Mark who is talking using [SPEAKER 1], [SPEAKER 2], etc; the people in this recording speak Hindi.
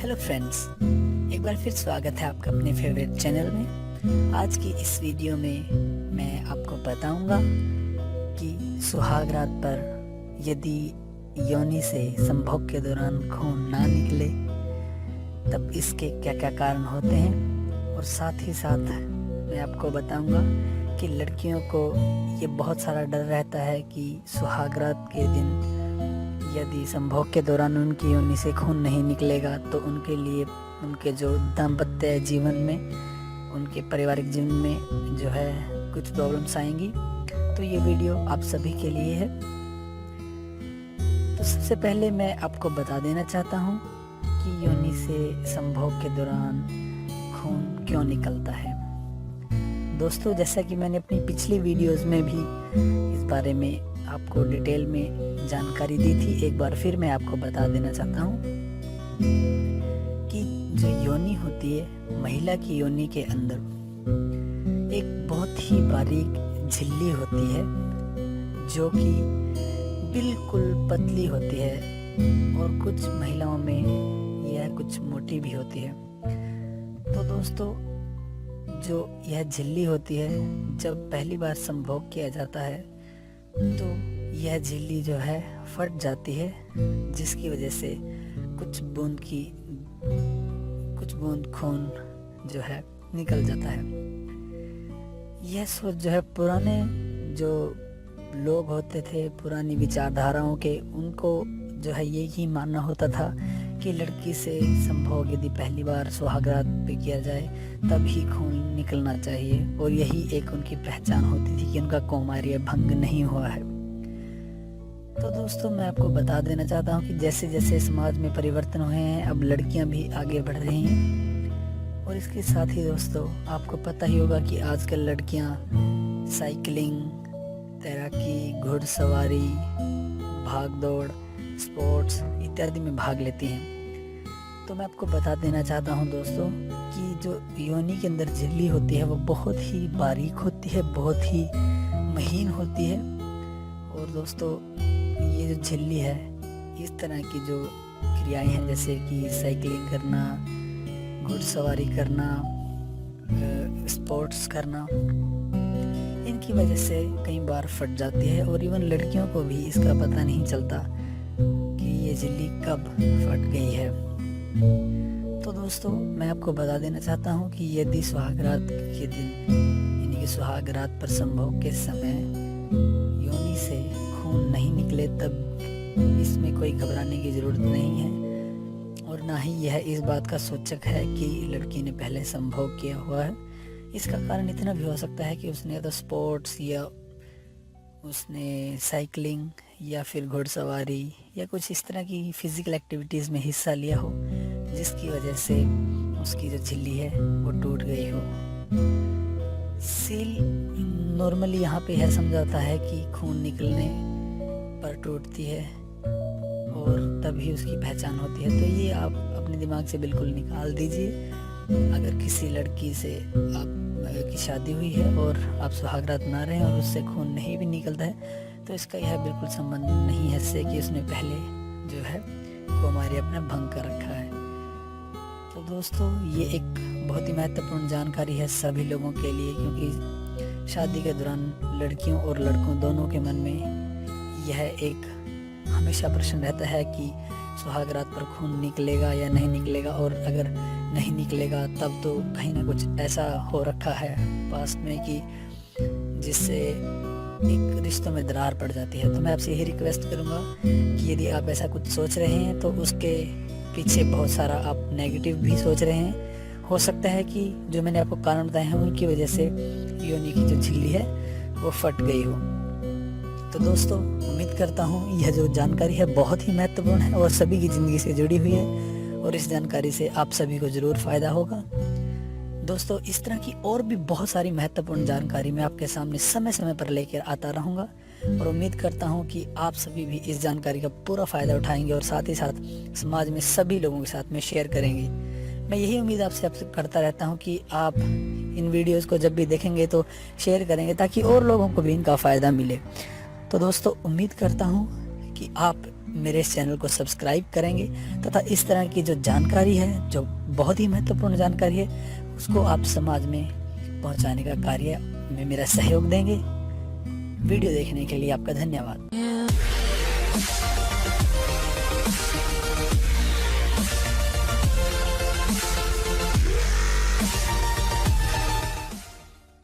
[SPEAKER 1] हेलो फ्रेंड्स, एक बार फिर स्वागत है आपका अपने फेवरेट चैनल में। आज की इस वीडियो में मैं आपको बताऊंगा कि सुहाग रात पर यदि योनि से संभोग के दौरान खून ना निकले तब इसके क्या क्या कारण होते हैं, और साथ ही साथ मैं आपको बताऊंगा कि लड़कियों को ये बहुत सारा डर रहता है कि सुहाग रात के दिन यदि संभोग के दौरान उनकी योनि से खून नहीं निकलेगा तो उनके लिए उनके जो दाम्पत्य जीवन में, उनके पारिवारिक जीवन में जो है कुछ प्रॉब्लम्स आएंगी। तो ये वीडियो आप सभी के लिए है। तो सबसे पहले मैं आपको बता देना चाहता हूँ कि योनि से संभोग के दौरान खून क्यों निकलता है। दोस्तों, जैसा कि मैंने अपनी पिछली वीडियोस में भी इस बारे में आपको डिटेल में जानकारी दी थी, एक बार फिर मैं आपको बता देना चाहता हूँ कि जो योनि होती है, महिला की योनि के अंदर एक बहुत ही बारीक झिल्ली होती है जो कि बिल्कुल पतली होती है, और कुछ महिलाओं में यह कुछ मोटी भी होती है। तो दोस्तों, जो यह झिल्ली होती है, जब पहली बार संभोग किया जाता है तो यह झिल्ली जो है फट जाती है, जिसकी वजह से कुछ बूंद खून जो है निकल जाता है। यह सोच जो है पुराने जो लोग होते थे, पुरानी विचारधाराओं के, उनको जो है यही मानना होता था कि लड़की से संभोग यदि पहली बार सुहागरात पे किया जाए तब ही खून निकलना चाहिए, और यही एक उनकी पहचान होती थी कि उनका कौमार्य भंग नहीं हुआ है। तो दोस्तों, मैं आपको बता देना चाहता हूँ कि जैसे जैसे समाज में परिवर्तन हुए हैं, अब लड़कियां भी आगे बढ़ रही हैं। और इसके साथ ही दोस्तों, आपको पता ही होगा कि आजकल लड़कियां साइकिलिंग, तैराकी, घुड़सवारी, भाग दौड़, स्पोर्ट्स इत्यादि में भाग लेती हैं। तो मैं आपको बता देना चाहता हूं दोस्तों कि जो योनि के अंदर झिल्ली होती है वो बहुत ही बारीक होती है, बहुत ही महीन होती है। और दोस्तों, ये जो झिल्ली है, इस तरह की जो क्रियाएं हैं, जैसे कि साइकिलिंग करना, घुड़सवारी करना, स्पोर्ट्स करना, इनकी वजह से कई बार फट जाती है, और इवन लड़कियों को भी इसका पता नहीं चलता कि ये झिल्ली कब फट गई है। तो दोस्तों, मैं आपको बता देना चाहता हूँ कि यदि सुहागरात के दिन, यानी कि सुहागरात पर संभोग के समय योनि से खून नहीं निकले तब इसमें कोई घबराने की जरूरत नहीं है, और ना ही यह इस बात का सूचक है कि लड़की ने पहले संभोग किया हुआ है। इसका कारण इतना भी हो सकता है कि उसने तो स्पोर्ट्स या उसने साइकिलिंग या फिर घुड़सवारी या कुछ इस तरह की फिजिकल एक्टिविटीज़ में हिस्सा लिया हो, जिसकी वजह से उसकी जो झिल्ली है वो टूट गई हो। सील नॉर्मली यहाँ पे यह समझाता है कि खून निकलने पर टूटती है और तभी उसकी पहचान होती है। तो ये आप अपने दिमाग से बिल्कुल निकाल दीजिए। अगर किसी लड़की से आप की शादी हुई है और आप सुहागरात ना रहे और उससे खून नहीं भी निकलता है, तो इसका यह बिल्कुल संबंध नहीं है इससे कि उसने पहले जो है कौमार्य अपना भंग कर रखा है। तो दोस्तों, ये एक बहुत ही महत्वपूर्ण जानकारी है सभी लोगों के लिए, क्योंकि शादी के दौरान लड़कियों और लड़कों दोनों के मन में यह एक हमेशा प्रश्न रहता है कि सुहागरात पर खून निकलेगा या नहीं निकलेगा, और अगर नहीं निकलेगा तब तो कहीं ना कुछ ऐसा हो रखा है पास्ट में कि जिससे एक रिश्तों में दरार पड़ जाती है। तो मैं आपसे यही रिक्वेस्ट करूंगा कि यदि आप ऐसा कुछ सोच रहे हैं तो उसके पीछे बहुत सारा आप नेगेटिव भी सोच रहे हैं। हो सकता है कि जो मैंने आपको कारण बताए हैं उनकी वजह से योनि की जो झिल्ली है वो फट गई हो। तो दोस्तों, उम्मीद करता हूँ यह जो जानकारी है बहुत ही महत्वपूर्ण है और सभी की ज़िंदगी से जुड़ी हुई है, और इस जानकारी से आप सभी को ज़रूर फ़ायदा होगा। दोस्तों, इस तरह की और भी बहुत सारी महत्वपूर्ण जानकारी मैं आपके सामने समय समय पर लेकर आता रहूँगा, और उम्मीद करता हूँ कि आप सभी भी इस जानकारी का पूरा फ़ायदा उठाएंगे और साथ ही साथ समाज में सभी लोगों के साथ में शेयर करेंगे। मैं यही उम्मीद आपसे करता रहता हूँ कि आप इन वीडियोज़ को जब भी देखेंगे तो शेयर करेंगे, ताकि और लोगों को भी इनका फ़ायदा मिले। तो दोस्तों, उम्मीद करता हूँ कि आप मेरे इस चैनल को सब्सक्राइब करेंगे तथा इस तरह की जो जानकारी है, जो बहुत ही महत्वपूर्ण जानकारी है, उसको आप समाज में पहुंचाने का कार्य में मेरा सहयोग देंगे। वीडियो देखने के लिए आपका धन्यवाद।